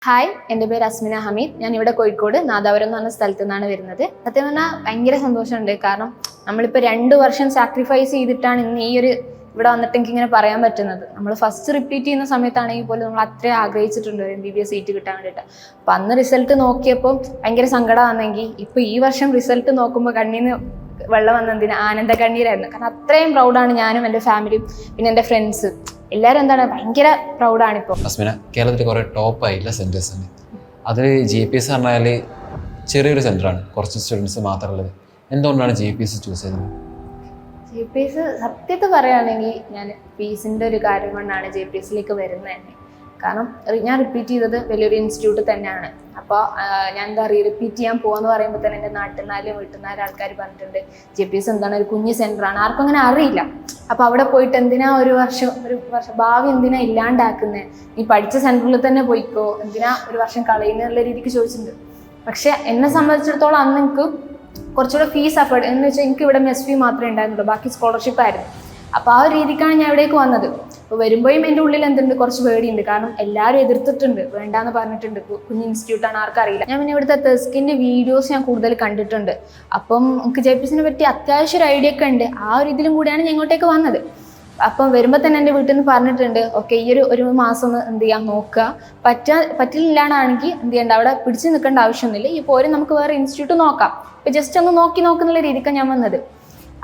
Hi, എൻ്റെ പേര് അസ്മിന ഹമീദ്. ഞാൻ ഇവിടെ കോഴിക്കോട് നാദാപുരം എന്ന് പറഞ്ഞ സ്ഥലത്തു നിന്നാണ് വരുന്നത്. സത്യം പറഞ്ഞാൽ ഭയങ്കര സന്തോഷമുണ്ട്. കാരണം നമ്മളിപ്പോൾ 2 വർഷം സാക്രിഫൈസ് ചെയ്തിട്ടാണ് ഇന്ന് ഈ ഒരു ഇവിടെ വന്നിട്ട് എനിക്ക് ഇങ്ങനെ പറയാൻ പറ്റുന്നത്. നമ്മൾ ഫസ്റ്റ് റിപ്പീറ്റ് ചെയ്യുന്ന സമയത്താണെങ്കിൽ പോലും നമ്മൾ അത്രയും ആഗ്രഹിച്ചിട്ടുണ്ട് ഒരു MBBS സീറ്റ് കിട്ടാൻ വേണ്ടിയിട്ട്. അപ്പം അന്ന് റിസൾട്ട് നോക്കിയപ്പോൾ ഭയങ്കര സങ്കടമാണെങ്കിൽ ഇപ്പോൾ ഈ വർഷം റിസൾട്ട് നോക്കുമ്പോൾ കണ്ണീന്ന് വെള്ളം വന്നതിന് ആനന്ദ കണ്ണീരായിരുന്നു. കാരണം അത്രയും പ്രൗഡാണ് ഞാനും എൻ്റെ ഫാമിലിയും പിന്നെ എൻ്റെ ഫ്രണ്ട്സ് എല്ലാവരും. എന്താണ് ഭയങ്കര പ്രൗഡാണ് ഇപ്പോൾ. അസ്മിന, കേരളത്തിൽ കുറേ ടോപ്പ് ആയിട്ടുള്ള സെൻറ്റേഴ്സ് ഉണ്ട്. അതിൽ JPS പറഞ്ഞാൽ ചെറിയൊരു സെൻറ്ററാണ്, കുറച്ച് സ്റ്റുഡൻസ് മാത്രമുള്ളത്. എന്തുകൊണ്ടാണ് JPS ചൂസ് ചെയ്തത്? JPS സത്യത്തിൽ പറയുകയാണെങ്കിൽ ഞാൻ ഫീസിൻ്റെ ഒരു കാര്യം കൊണ്ടാണ് JPSലേക്ക് വരുന്നത് തന്നെ. കാരണം ഞാൻ റിപ്പീറ്റ് ചെയ്തത് വലിയൊരു ഇൻസ്റ്റിറ്റ്യൂട്ട് തന്നെയാണ്. അപ്പോൾ ഞാൻ എന്താ പറയുക, റിപ്പീറ്റ് ചെയ്യാൻ പോകുമെന്ന് പറയുമ്പോൾ തന്നെ എൻ്റെ നാട്ടിൽ നിന്നാലും വീട്ടിൽ നിന്നാലും ആൾക്കാർ പറഞ്ഞിട്ടുണ്ട് JPS എന്താണ് ഒരു കുഞ്ഞ് സെൻറ്ററാണ്, ആർക്കും അങ്ങനെ അറിയില്ല. അപ്പോൾ അവിടെ പോയിട്ട് എന്തിനാ ഒരു വർഷം ഭാവി എന്തിനാ ഇല്ലാണ്ടാക്കുന്നത്, നീ പഠിച്ച സെൻറ്ററിൽ തന്നെ പോയിക്കോ, എന്തിനാ ഒരു വർഷം കളയുന്നുള്ള രീതിക്ക് ചോദിച്ചിട്ടുണ്ട്. പക്ഷെ എന്നെ സംബന്ധിച്ചിടത്തോളം അന്ന് എനിക്ക് കുറച്ചുകൂടെ ഫീസ് അഫോർഡ് എന്ന് വെച്ചാൽ എനിക്ക് ഇവിടെ മെസ് ഫീ മാത്രമേ ഉണ്ടായിരുന്നുള്ളൂ, ബാക്കി സ്കോളർഷിപ്പ് ആയിരുന്നു. അപ്പോൾ ആ ഒരു രീതിക്കാണ് ഞാൻ ഇവിടേക്ക് വന്നത്. അപ്പോൾ വരുമ്പോഴും എൻ്റെ ഉള്ളിൽ എന്തുണ്ട്, കുറച്ച് പേടിയുണ്ട്. കാരണം എല്ലാവരും എതിർത്തിട്ടുണ്ട്, വേണ്ടാന്ന് പറഞ്ഞിട്ടുണ്ട്, കുഞ്ഞ് ഇൻസ്റ്റിറ്റ്യൂട്ടാണ്, ആർക്കറിയില്ല. ഞാൻ പിന്നെ ഇവിടുത്തെ തെസ്കിൻ്റെ വീഡിയോസ് ഞാൻ കൂടുതൽ കണ്ടിട്ടുണ്ട്. അപ്പം എനിക്ക് JPSനെ പറ്റി അത്യാവശ്യം ഒരു ഐഡിയ ഒക്കെ ഉണ്ട്. ആ ഒരു ഇതിലും കൂടിയാണ് ഞാൻ ഇങ്ങോട്ടേക്ക് വന്നത്. അപ്പം വരുമ്പോൾ തന്നെ എൻ്റെ വീട്ടിൽ നിന്ന് പറഞ്ഞിട്ടുണ്ട്, ഓക്കെ ഈ ഒരു മാസം ഒന്ന് എന്ത് ചെയ്യാൻ നോക്കുക, പറ്റില്ലാണെങ്കിൽ എന്ത് ചെയ്യേണ്ട, അവിടെ പിടിച്ച് നിൽക്കേണ്ട ആവശ്യമൊന്നുമില്ല, ഈ പോരും നമുക്ക് വേറെ ഇൻസ്റ്റിറ്റ്യൂട്ട് നോക്കാം, ഇപ്പം ജസ്റ്റ് ഒന്ന് നോക്കുന്നുള്ള രീതിക്കാണ് ഞാൻ വന്നത്.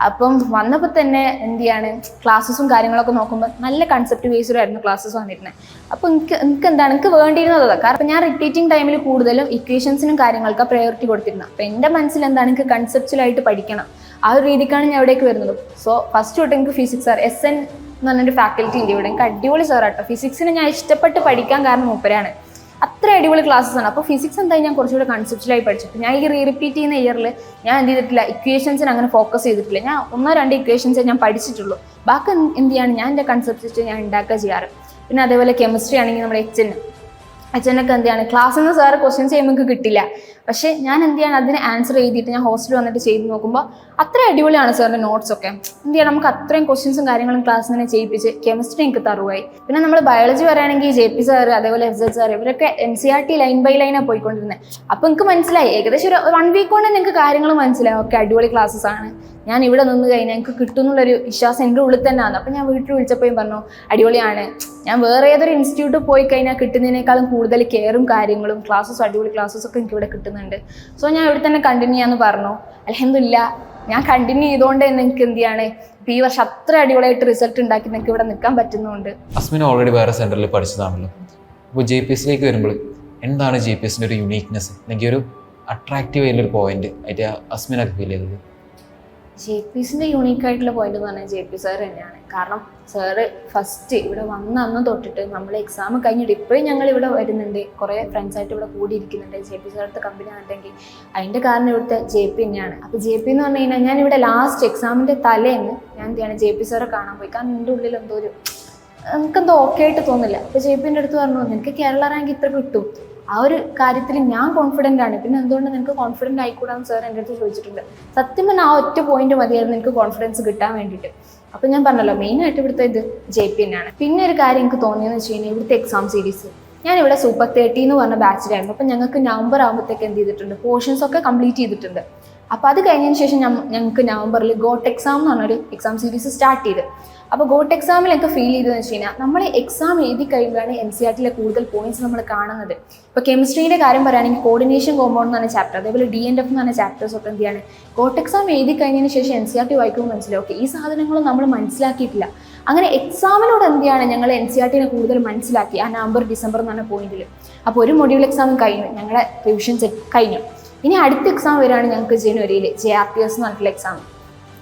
അപ്പം വന്നപ്പോൾ തന്നെ എന്ത് ചെയ്യാണ്, ക്ലാസ്സസും കാര്യങ്ങളൊക്കെ നോക്കുമ്പോൾ നല്ല കൺസെപ്റ്റ് ബേസ്ഡായിരുന്നു ക്ലാസ്സസ് വന്നിരുന്നത്. അപ്പോൾ എനിക്ക് വേണ്ടിയിരുന്നത് അതാണ്. കാരണം ഞാൻ റിപ്പീറ്റിംഗ് ടൈമിൽ കൂടുതലും ഇക്വേഷൻസിനും കാര്യങ്ങൾക്കാണ് പ്രയോറിറ്റി കൊടുത്തിരുന്നത്. അപ്പോൾ എൻ്റെ മനസ്സിൽ എന്താണ്, എനിക്ക് കൺസെപ്ച്വലായിട്ട് പഠിക്കണം, ആ ഒരു രീതിക്കാണ് ഞാൻ ഇവിടേക്ക് വരുന്നത്. സോ ഫസ്റ്റ് തൊട്ട് എനിക്ക് ഫിസിക്സ് സാർ SN എന്ന് പറഞ്ഞൊരു ഫാക്കൽറ്റി ഉണ്ട് ഇവിടെ. എനിക്ക് അടിപൊളി സാറാട്ടോ. ഫിസിക്സിനെ ഞാൻ ഇഷ്ടപ്പെട്ട് പഠിക്കാൻ കാരണം മൂപ്പരാണ്. അത്ര അടിപൊളി ക്ലാസ്സസ് ആണ്. അപ്പോൾ ഫിസിക്സ് എന്തായാലും ഞാൻ കുറച്ചുകൂടെ കൺസെപ്ച്വലായി പഠിച്ചു. ഞാൻ ഈ റിപ്പീറ്റ് ചെയ്യുന്ന ഇയറിൽ ഞാൻ എന്ത് ചെയ്തിട്ടില്ല, ഇക്വേഷൻസിന് അങ്ങനെ ഫോക്കസ് ചെയ്തിട്ടില്ല. ഞാൻ 1-2 ഇക്വേഷൻസേ ഞാൻ പഠിച്ചിട്ടുള്ളൂ. ബാക്കി എന്ത് ചെയ്യാണ്, ഞാൻ എൻ്റെ കൺസെപ്റ്റ് ഞാൻ ഉണ്ടാക്കുക ചെയ്യാറ്. പിന്നെ അതേപോലെ കെമിസ്ട്രി ആണെങ്കിൽ നമ്മുടെ HNൊക്കെ എന്ത് ചെയ്യാണ്, ക്ലാസ്സിൽ നിന്ന് സാറ് ക്വസ്റ്റ്യൻസ് ചെയ്യുമ്പോൾ എനിക്ക് കിട്ടില്ല. പക്ഷേ ഞാൻ എന്ത് ചെയ്യാണ്, അതിന് ആൻസർ എഴുതിയിട്ട് ഞാൻ ഹോസ്റ്റലിൽ വന്നിട്ട് ചെയ്ത് നോക്കുമ്പോൾ അത്ര അടിപൊളിയാണ് സാറിൻ്റെ നോട്ട്സൊക്കെ. എന്ത് ചെയ്യണം, നമുക്ക് അത്രയും ക്വസ്റ്റ്യൻസും കാര്യങ്ങളും ക്ലാസ്സിൽ തന്നെ ചെയ്യിപ്പിച്ച് കെമിസ്ട്രി എനിക്ക് തറുവായി. പിന്നെ നമ്മൾ ബയോളജി പറയുകയാണെങ്കിൽ JP സാർ അതേപോലെ FZ സാർ ഇവരൊക്കെ NCERT ലൈൻ ബൈ ലൈനാണ് പോയിക്കൊണ്ടിരുന്നത്. അപ്പോൾ എനിക്ക് മനസ്സിലായി, ഏകദേശം ഒരു 1 വീക്ക് കൊണ്ട് നിങ്ങൾക്ക് കാര്യങ്ങൾ മനസ്സിലായി. ഓക്കെ അടിപൊളി ക്ലാസ്സസ് ആണ്, ഞാൻ ഇവിടെ നിന്ന് കഴിഞ്ഞാൽ എനിക്ക് കിട്ടും എന്നുള്ളൊരു വിശ്വാസം എൻ്റെ ഉള്ളിൽ തന്നെ ആണ്. അപ്പോൾ ഞാൻ വീട്ടിൽ വിളിച്ചപ്പോഴും പറഞ്ഞു അടിപൊളിയാണ്, ഞാൻ വേറെ ഏതൊരു ഇൻസ്റ്റിറ്റ്യൂട്ട് പോയി കഴിഞ്ഞാൽ കിട്ടുന്നതിനേക്കാളും കൂടുതൽ കെയറും കാര്യങ്ങളും ക്ലാസ്സസും അടിപൊളി ക്ലാസ്സസൊക്കെ എനിക്ക് ഇവിടെ കിട്ടുന്നുണ്ട്. സോ ഞാൻ ഇവിടെ തന്നെ കണ്ടിന്യൂ ചെയ്യാമെന്ന് പറഞ്ഞു. അൽഹംദുലില്ലാ ഞാൻ കണ്ടിന്യൂ ചെയ്തുകൊണ്ട് തന്നെ എനിക്ക് എന്ത് ചെയ്യാണ്, ഇപ്പോൾ ഈ വർഷം അത്ര അടിപൊളിയായിട്ട് റിസൾട്ട് ഉണ്ടാക്കി എനിക്ക് ഇവിടെ നിൽക്കാൻ പറ്റുന്നുണ്ട്. അസ്മിന ഓൾറെഡി വേറെ സെൻറ്ററിൽ പഠിച്ചതാണല്ലോ. അപ്പോൾ JPSലേക്ക് വരുമ്പോൾ എന്താണ് JPSൻ്റെ ഒരു യുണീക്നെസ്, അല്ലെങ്കിൽ ഒരു അട്രാക്റ്റീവ് ആയിട്ടുള്ളൊരു പോയിന്റ് ആയിട്ട് അസ്മിനൊക്കെ ഫീൽ ചെയ്തത്? JPSൻ്റെ യൂണീക്കായിട്ടുള്ള പോയിന്റ് എന്ന് പറഞ്ഞാൽ JP സാർ തന്നെയാണ്. കാരണം സാറ് ഫസ്റ്റ് ഇവിടെ വന്ന അന്ന് തൊട്ടിട്ട് നമ്മൾ എക്സാം കഴിഞ്ഞിട്ട് ഇപ്പോഴും ഞങ്ങൾ ഇവിടെ വരുന്നുണ്ട്, കുറേ ഫ്രണ്ട്സായിട്ട് ഇവിടെ കൂടിയിരിക്കുന്നുണ്ട്. JP സാറത്തെ കമ്പനി ആണെങ്കിൽ അതിൻ്റെ കാരണം ഇവിടുത്തെ JP തന്നെയാണ്. അപ്പോൾ JP എന്ന് പറഞ്ഞു കഴിഞ്ഞാൽ ഞാൻ ഇവിടെ ലാസ്റ്റ് എക്സാമിൻ്റെ തലേന്ന് ഞാൻ എന്ത് ചെയ്യാണ്, JP സാറെ കാണാൻ പോയി. കാരണം എൻ്റെ ഉള്ളിൽ എനിക്കെന്തോ ഓക്കെ ആയിട്ട് തോന്നില്ല. അപ്പോൾ JPൻ്റെ അടുത്ത് പറഞ്ഞു, നിനക്ക് കേരള റാങ്ക് ഇത്ര കിട്ടും, ആ ഒരു കാര്യത്തിൽ ഞാൻ കോൺഫിഡൻ്റ് ആണ്, പിന്നെ എന്തുകൊണ്ട് നിനക്ക് കോൺഫിഡൻ്റ് ആയിക്കൂടാന്ന് സാർ എൻ്റെ അടുത്ത് ചോദിച്ചിട്ടുണ്ട്. സത്യം പറഞ്ഞാൽ ആ ഒറ്റ പോയിന്റ് മതിയായിരുന്നു എനിക്ക് കോൺഫിഡൻസ് കിട്ടാൻ വേണ്ടിയിട്ട്. അപ്പോൾ ഞാൻ പറഞ്ഞല്ലോ മെയിനായിട്ട് ഇവിടുത്തെ ഇത് JP തന്നെയാണ്. പിന്നെ ഒരു കാര്യം എനിക്ക് തോന്നിയെന്ന് വെച്ച് കഴിഞ്ഞാൽ ഇവിടുത്തെ എക്സാം സീരീസ്. ഞാനിവിടെ സൂപ്പർ 30 എന്ന് പറഞ്ഞ ബാച്ചിലായിരുന്നു. അപ്പോൾ ഞങ്ങൾക്ക് നവംബർ ആകുമ്പോഴത്തേക്ക് എന്ത് ചെയ്തിട്ടുണ്ട്, പോർഷൻസ് ഒക്കെ കംപ്ലീറ്റ് ചെയ്തിട്ടുണ്ട്. അപ്പോൾ അത് കഴിഞ്ഞതിന് ശേഷം ഞങ്ങൾക്ക് നവംബറിൽ GOAT എക്സാം എന്ന് പറഞ്ഞൊരു എക്സാം സീരീസ് സ്റ്റാർട്ട് ചെയ്ത്. അപ്പോൾ GOAT എക്സാമിൽ എനിക്ക് ഫീൽ ചെയ്തതെന്ന് വെച്ച് കഴിഞ്ഞാൽ നമ്മൾ എക്സാം എഴുതി കഴിയുമ്പോഴാണ് NCERTയിലെ കൂടുതൽ പോയിന്റ്സ് നമ്മൾ കാണുന്നത്. ഇപ്പോൾ കെമിസ്ട്രീൻ്റെ കാര്യം പറയുകയാണെങ്കിൽ കോർഡിനേഷൻ കോമ്പൗണ്ട് എന്ന് പറഞ്ഞ ചാപ്റ്റർ, അതേപോലെ DNF എന്ന് പറഞ്ഞ ചാപ്റ്റേഴ്സ് ഒക്കെ എന്ത് ചെയ്യാണ്, GOAT എക്സാം എഴുതി കഴിഞ്ഞതിന് ശേഷം NCERT വായിക്കുമ്പോൾ മനസ്സിലാവും ഓക്കെ ഈ സാധനങ്ങളും നമ്മൾ മനസ്സിലാക്കിയിട്ടില്ല. അങ്ങനെ എക്സാമിനോട് എന്ത് ചെയ്യാണ്, ഞങ്ങൾ NCERTനെ കൂടുതൽ മനസ്സിലാക്കി ആ നവംബർ ഡിസംബർ എന്ന് പറഞ്ഞ പോയിന്റിൽ. അപ്പോൾ ഒരു മൊഡ്യൂൾ എക്സാം കഴിഞ്ഞു, ഞങ്ങളുടെ റിവിഷൻ കഴിഞ്ഞു. ഇനി അടുത്ത എക്സാം വരികയാണ് ഞങ്ങൾക്ക് ജനുവരിയിൽ JRTS എന്ന് പറഞ്ഞിട്ടുള്ള എക്സാം.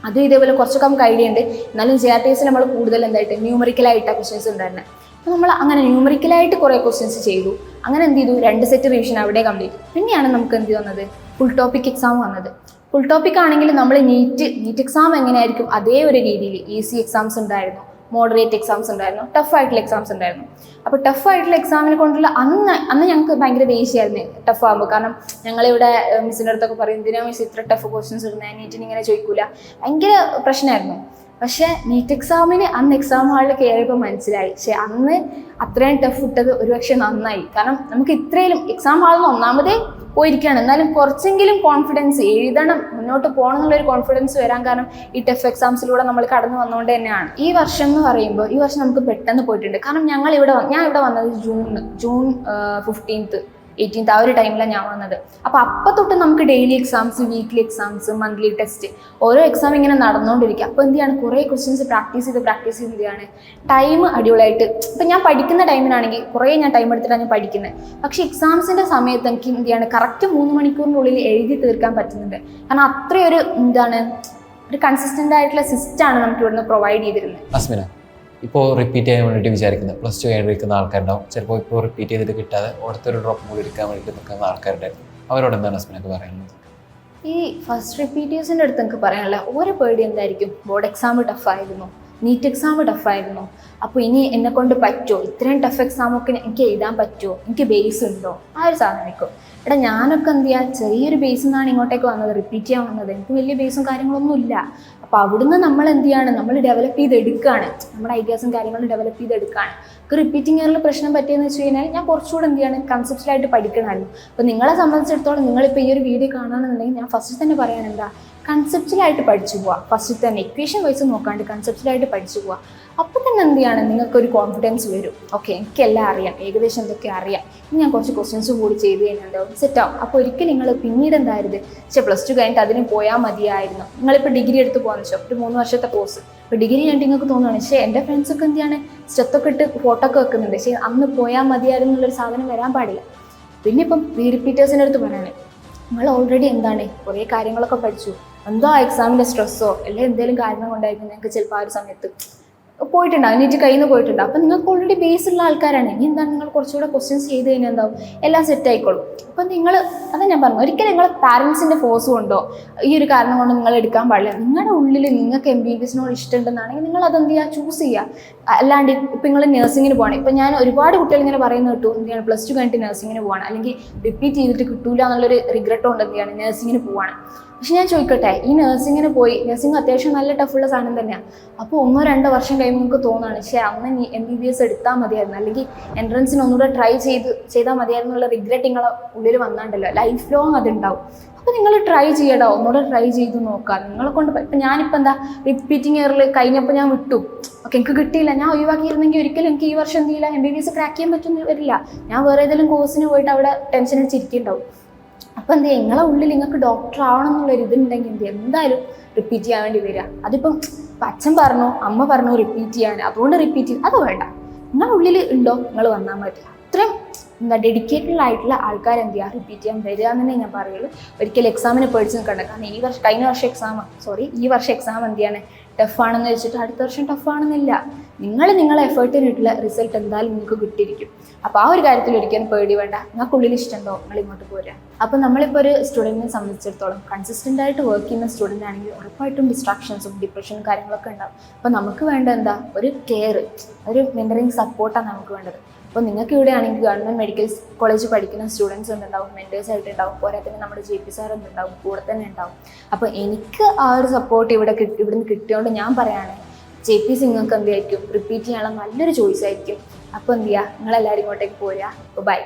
അതും ഇതേപോലെ കുറച്ചൊക്കെ നമുക്ക് ഐഡിയ ഉണ്ട്, എന്നാലും JRTS നമ്മൾ കൂടുതൽ എന്തായിട്ട് ന്യൂമറിക്കലായിട്ടാണ് ക്വസ്റ്റ്യൻസ് ഉണ്ടായിരുന്നത്. അപ്പോൾ നമ്മൾ അങ്ങനെ ന്യൂമറിക്കലായിട്ട് കുറേ ക്വസ്റ്റ്യൻസ് ചെയ്തു. അങ്ങനെ എന്ത് ചെയ്തു, 2 സെറ്റ് റിവിഷൻ അവിടെ കംപ്ലീറ്റ്. പിന്നെയാണ് നമുക്ക് എന്ത് വന്നത്, ഫുൾ ടോപ്പിക് എക്സാം വന്നത്. ഫുൾ ടോപ്പിക് ആണെങ്കിൽ നമ്മൾ നീറ്റ് എക്സാം എങ്ങനെയായിരിക്കും അതേ ഒരു രീതിയിൽ ഈസി എക്സാംസ് ഉണ്ടായിരുന്നു, മോഡറേറ്റ് എക്സാംസ് ഉണ്ടായിരുന്നു, ടഫായിട്ടുള്ള എക്സാംസ് ഉണ്ടായിരുന്നു. അപ്പോൾ ടഫായിട്ടുള്ള എക്സാമിനെ കൊണ്ടുള്ള അന്ന് ഞങ്ങൾക്ക് ഭയങ്കര ദേഷ്യമായിരുന്നു ടഫ് ആകുമ്പോൾ. കാരണം ഞങ്ങളിവിടെ മിസ്സിൻ്റെ അടുത്തൊക്കെ പറയും, എന്തിനാ മിസ് ഇത്ര ടഫ് ക്വസ്റ്റ്യൻസ് ഇടുന്നത്, നീറ്റിന് ഇങ്ങനെ ചോദിക്കൂല, ഭയങ്കര പ്രശ്നമായിരുന്നു. പക്ഷേ നീറ്റ് എക്സാമിന് അന്ന് എക്സാം ഹാളിൽ കയറിയപ്പോൾ മനസ്സിലായി, പക്ഷെ അന്ന് അത്രയും ടഫ് ഇട്ടത് ഒരുപക്ഷെ നന്നായി. കാരണം നമുക്ക് ഇത്രയും എക്സാം ഹാളിൽ നിന്ന് ഒന്നാമതേ പോയിരിക്കുകയാണ്, എന്നാലും കുറച്ചെങ്കിലും കോൺഫിഡൻസ്, എഴുതണം മുന്നോട്ട് പോകണം എന്നുള്ളൊരു കോൺഫിഡൻസ് വരാൻ കാരണം ഈ ടഫ് എക്സാംസിലൂടെ നമ്മൾ കടന്നു വന്നുകൊണ്ട് തന്നെയാണ്. ഈ വർഷം എന്ന് പറയുമ്പോൾ ഈ വർഷം നമുക്ക് പെട്ടെന്ന് പോയിട്ടുണ്ട്. കാരണം ഞാൻ ഇവിടെ വന്നത് ജൂൺ 15th 18th ആ ഒരു ടൈമിലാണ് ഞാൻ വന്നത്. അപ്പോൾ തൊട്ട് നമുക്ക് daily exams, weekly exams, monthly test, ഓരോ എക്സാം ഇങ്ങനെ നടന്നുകൊണ്ടിരിക്കുക. അപ്പോൾ എന്ത് ചെയ്യാണ്, കുറേ ക്വസ്റ്റ്യൻസ് പ്രാക്ടീസ് ചെയ്ത് എന്ത് ചെയ്യാണ്, ടൈം അടിപൊളിയായിട്ട്. ഇപ്പം ഞാൻ പഠിക്കുന്ന ടൈമിനാണെങ്കിൽ കുറേ ഞാൻ ടൈം എടുത്തിട്ടാണ് ഞാൻ പഠിക്കുന്നത്. പക്ഷേ എക്സാംസിൻ്റെ സമയത്ത് എനിക്ക് എന്ത് ചെയ്യാണ്, കറക്റ്റ് 3 മണിക്കൂറിനുള്ളിൽ എഴുതി തീർക്കാൻ പറ്റുന്നുണ്ട്. കാരണം അത്രയൊരു ഒരു കൺസിസ്റ്റൻ്റ് ആയിട്ടുള്ള സിസ്റ്റമാണ് നമുക്ക് ഇവിടുന്ന് പ്രൊവൈഡ് ചെയ്തിരുന്നത്. അസ്മിന, ഇപ്പോൾ റിപ്പീറ്റ് ചെയ്യാൻ വേണ്ടിയിട്ട് വിചാരിക്കുന്നത് പ്ലസ് ടു കഴിഞ്ഞിരിക്കുന്ന ആൾക്കാരുണ്ടാവും, ചിലപ്പോൾ ഇപ്പോൾ റിപ്പീറ്റ് ചെയ്തിട്ട് കിട്ടാതെ അടുത്തൊരു ഡ്രോപ്പ് കൂടി എടുക്കാൻ വേണ്ടിയിട്ട് നിൽക്കുന്ന ആൾക്കാരുണ്ടായിരുന്നു. അവരോട് എന്താണ് അസ്മിനക്ക് പറയാനുള്ളത്? ഈ ഫസ്റ്റ് റിപ്പീറ്റേഴ്സിൻ്റെ അടുത്ത് എനിക്ക് പറയാനുള്ള ഒരു പേടി എന്തായിരിക്കും, ബോർഡ് എക്സാം ടഫായിരുന്നു, നീറ്റ് എക്സാം ടഫായിരുന്നു, അപ്പോൾ ഇനി എന്നെ കൊണ്ട് പറ്റുമോ, ഇത്രയും ടഫ് എക്സാമൊക്കെ എനിക്ക് എഴുതാൻ പറ്റുമോ, എനിക്ക് ബേസ് ഉണ്ടോ, ആ ഒരു സാധനം നിൽക്കും. ഞാനൊക്കെ എന്ത് ചെയ്യുക, ചെറിയൊരു ബേസിൽ നിന്നാണ് ഇങ്ങോട്ടേക്ക് വന്നത്, റിപ്പീറ്റ് ചെയ്യാൻ വന്നത്. എനിക്ക് വലിയ ബേസും കാര്യങ്ങളൊന്നും ഇല്ല. അപ്പോൾ അവിടുന്ന് നമ്മൾ എന്ത് ചെയ്യാണ്, നമ്മൾ ഡെവലപ്പ് ചെയ്തെടുക്കുകയാണ്, നമ്മുടെ ഐഡിയാസും കാര്യങ്ങളും ഡെവലപ്പ് ചെയ്തെടുക്കുകയാണ്. എനിക്ക് റിപ്പീറ്റിംഗ് ഇയറിൽ പ്രശ്നം പറ്റിയെന്ന് വെച്ച് കഴിഞ്ഞാൽ ഞാൻ കുറച്ചുകൂടെ എന്ത് ചെയ്യാണ്, കൺസെപ്റ്റിലായിട്ട് പഠിക്കണമായിരുന്നു. അപ്പോൾ നിങ്ങളെ സംബന്ധിച്ചിടത്തോളം നിങ്ങളിപ്പോൾ ഈ ഒരു വീഡിയോ കാണുകയാണെന്നുണ്ടെങ്കിൽ ഞാൻ ഫസ്റ്റ് തന്നെ പറയാൻ എന്താ, കൺസെപ്റ്റിലായിട്ട് പഠിച്ചു പോവുക. ഫസ്റ്റ് തന്നെ ഇക്വേഷൻ വൈസ് നോക്കാണ്ട് കൺസെപ്റ്റിലായിട്ട് പഠിച്ചു പോവുക. അപ്പോൾ തന്നെ എന്ത് ചെയ്യാണ്, നിങ്ങൾക്കൊരു കോൺഫിഡൻസ് വരും. ഓക്കെ, എനിക്കെല്ലാം അറിയാം, ഏകദേശം എന്തൊക്കെ അറിയാം, ഇനി ഞാൻ കുറച്ച് ക്വസ്റ്റ്യൻസ് കൂടി ചെയ്ത് കഴിഞ്ഞാൽ എന്താവും, സെറ്റാവും. അപ്പോൾ ഒരിക്കലും നിങ്ങൾ പിന്നീട് എന്തായിരുന്നു, പക്ഷേ പ്ലസ് ടു കഴിഞ്ഞിട്ട് അതിന് പോയാൽ മതിയായിരുന്നു. നിങ്ങളിപ്പോൾ ഡിഗ്രി എടുത്ത് പോകാന്ന് വെച്ചോ, ഒരു 3 വർഷത്തെ കോഴ്സ്. ഇപ്പോൾ ഡിഗ്രി കഴിഞ്ഞിട്ട് നിങ്ങൾക്ക് തോന്നുകയാണ്, പക്ഷേ എൻ്റെ ഫ്രണ്ട്സൊക്കെ എന്ത് ചെയ്യാണ്, സ്റ്റെത്തൊക്കെ ഇട്ട് ഫോട്ടോ ഒക്കെ വെക്കുന്നുണ്ട്, പക്ഷേ അന്ന് പോയാൽ മതിയായിരുന്നു എന്നുള്ളൊരു സാധനം വരാൻ പാടില്ല. പിന്നെ ഇപ്പം റിപ്പീറ്റേഴ്സിൻ്റെ അടുത്ത് പറയാണ്, നിങ്ങൾ ഓൾറെഡി കുറേ കാര്യങ്ങളൊക്കെ പഠിച്ചു, എന്തോ എക്സാമിൻ്റെ സ്ട്രെസ്സോ അല്ലെങ്കിൽ എന്തെങ്കിലും കാരണം കൊണ്ടായിരിക്കും നിങ്ങൾക്ക് ചിലപ്പോൾ ആ ഒരു സമയത്ത് പോയിട്ടുണ്ടാവും, നീറ്റ് കയ്യിൽ നിന്ന് പോയിട്ടുണ്ട്. അപ്പം നിങ്ങൾക്ക് ഓൾറെഡി ബേസ് ഉള്ള ആൾക്കാരാണ്. ഇനി എന്താണ്, നിങ്ങൾ കുറച്ചുകൂടെ ക്വസ്റ്റ്യൻസ് ചെയ്ത് കഴിഞ്ഞാൽ എന്താവും, എല്ലാം സെറ്റ് ആയിക്കോളും. അപ്പം അതാ ഞാൻ പറഞ്ഞു, ഒരിക്കലും നിങ്ങൾ പാരൻസിൻ്റെ ഫോഴ്സ് കൊണ്ടോ ഈ ഒരു കാരണം കൊണ്ട് നിങ്ങൾ എടുക്കാൻ പാടില്ല. നിങ്ങളുടെ ഉള്ളിൽ നിങ്ങൾക്ക് MBBSനോട് ഇഷ്ടമുണ്ടെന്നാണെങ്കിൽ നിങ്ങൾ അതെന്ത് ചെയ്യുക, ചൂസ് ചെയ്യുക. അല്ലാണ്ട് ഇപ്പം നിങ്ങൾ നഴ്സിങ്ങിന് പോകണം. ഇപ്പം ഞാൻ ഒരുപാട് കുട്ടികൾ ഇങ്ങനെ പറയുന്നത് കേട്ടു, എന്ത് ചെയ്യണം, പ്ലസ് ടു കഴിഞ്ഞിട്ട് നഴ്സിങ്ങിന് പോകണം, അല്ലെങ്കിൽ റിപ്പീറ്റ് ചെയ്തിട്ട് കിട്ടൂല എന്നുള്ളൊരു റിഗ്രറ്റ് കൊണ്ട് എന്ത് ചെയ്യാണ്, നഴ്സിങ്ങിന് പോവാണ്. പക്ഷെ ഞാൻ ചോദിക്കട്ടെ, ഈ നഴ്സിങ്ങിന് പോയി, നഴ്സിംഗ് അത്യാവശ്യം നല്ല ടഫുള്ള സാധനം തന്നെയാണ്. അപ്പോൾ 1-2 വർഷം കഴിയുമ്പോൾ നിങ്ങൾക്ക് തോന്നുകയാണ്, പക്ഷേ അന്ന് MBBS എടുത്താൽ മതിയായിരുന്നു, അല്ലെങ്കിൽ എൻട്രൻസിന് ഒന്നുകൂടെ ട്രൈ ചെയ്താൽ മതിയായിരുന്നു എന്നുള്ള റിഗ്രറ്റ് നിങ്ങളെ ഉള്ളിൽ വന്നാണ്ടല്ലോ, ലൈഫ് ലോങ് അതുണ്ടാവും. അപ്പോൾ നിങ്ങൾ ട്രൈ ചെയ്യടോ, ഒന്നുകൂടെ ട്രൈ ചെയ്ത് നോക്കാം. നിങ്ങളെ കൊണ്ട് ഇപ്പം ഞാനിപ്പോൾ റിപ്പീറ്റിംഗ് ഇയറിൽ കഴിഞ്ഞപ്പോൾ ഞാൻ വിട്ടു, ഓക്കെ എനിക്ക് കിട്ടിയില്ല, ഞാൻ ഒഴിവാക്കിയിരുന്നെങ്കിൽ ഒരിക്കലും എനിക്ക് ഈ വർഷം എന്ത് ചെയ്യില്ല, MBBS ക്രാക്ക് ചെയ്യാൻ പറ്റുമെന്ന് വരില്ല. ഞാൻ വേറെ ഏതെങ്കിലും കോഴ്സിന് പോയിട്ട് അവിടെ ടെൻഷൻ അടിച്ചിരിക്കുന്നുണ്ടാവും. അപ്പം എന്ത് ചെയ്യുക, നിങ്ങളെ ഉള്ളിൽ നിങ്ങൾക്ക് ഡോക്ടർ ആവണം എന്നുള്ളൊരു ഇതുണ്ടെങ്കിൽ എന്ത് ചെയ്യുക, എന്തായാലും റിപ്പീറ്റ് ചെയ്യാൻ വേണ്ടി വരിക. അതിപ്പം അച്ഛൻ പറഞ്ഞു, അമ്മ പറഞ്ഞു റിപ്പീറ്റ് ചെയ്യാൻ, അതുകൊണ്ട് റിപ്പീറ്റ് ചെയ്യും, അത് വേണ്ട. നിങ്ങളുടെ ഉള്ളിൽ ഉണ്ടോ, നിങ്ങൾ വന്നാൽ മതി. അത്രയും ഡെഡിക്കേറ്റഡ് ആയിട്ടുള്ള ആൾക്കാർ എന്ത് ചെയ്യുക, റിപ്പീറ്റ് ചെയ്യാൻ വരിക എന്ന് തന്നെ ഞാൻ പറയുള്ളൂ. ഒരിക്കലും എക്സാമിനെ പേടിച്ച് നിൽക്കണ്ട. കാരണം ഈ വർഷം എക്സാം എന്ത് ചെയ്യാണ്, ടഫാണെന്ന് വെച്ചിട്ട് അടുത്ത വർഷം ടഫാണെന്നില്ല. നിങ്ങളെ എഫേർട്ടിനായിട്ടുള്ള റിസൾട്ട് എന്തായാലും നിങ്ങൾക്ക് കിട്ടിയിരിക്കും. അപ്പോൾ ആ ഒരു കാര്യത്തിൽ ഒരിക്കലും പേടി വേണ്ട. നിങ്ങൾക്കുള്ളിൽ ഇഷ്ടമുണ്ടോ, നിങ്ങൾ ഇങ്ങോട്ട് പോരുക. അപ്പോൾ നമ്മളിപ്പോൾ ഒരു സ്റ്റുഡൻറ്റിനെ സംബന്ധിച്ചിടത്തോളം കൺസിസ്റ്റൻ്റ് ആയിട്ട് വർക്ക് ചെയ്യുന്ന സ്റ്റുഡൻ്റ് ആണെങ്കിൽ ഉറപ്പായിട്ടും ഡിസ്ട്രാക്ഷൻസും ഡിപ്രഷനും കാര്യങ്ങളൊക്കെ ഉണ്ടാവും. അപ്പോൾ നമുക്ക് വേണ്ട എന്താ, ഒരു കെയർ, ഒരു മെൻറ്ററിങ് സപ്പോർട്ടാണ് നമുക്ക് വേണ്ടത്. അപ്പോൾ നിങ്ങൾക്ക് ഇവിടെ ആണെങ്കിൽ ഗവൺമെൻറ് മെഡിക്കൽ കോളേജ് പഠിക്കുന്ന സ്റ്റുഡൻസ് ഉണ്ടാവും, മെൻറ്റേഴ്സ് ആയിട്ട് ഉണ്ടാവും, പോരാത്തന്നെ നമ്മുടെ JP സാർ ഉണ്ടാവും, കൂടെ തന്നെ ഉണ്ടാവും. അപ്പോൾ എനിക്ക് ആ ഒരു സപ്പോർട്ട് ഇവിടുന്ന് കിട്ടിയോണ്ട് ഞാൻ പറയുകയാണ്, JPC നിങ്ങൾക്ക് എന്തായിരിക്കും റിപ്പീറ്റ് ചെയ്യാനുള്ള നല്ലൊരു ചോയ്സ് ആയിരിക്കും. അപ്പോൾ എന്ത് ചെയ്യുക, നിങ്ങളെല്ലാവരും ഇങ്ങോട്ടേക്ക് പോരുക. അപ്പോൾ ബൈ.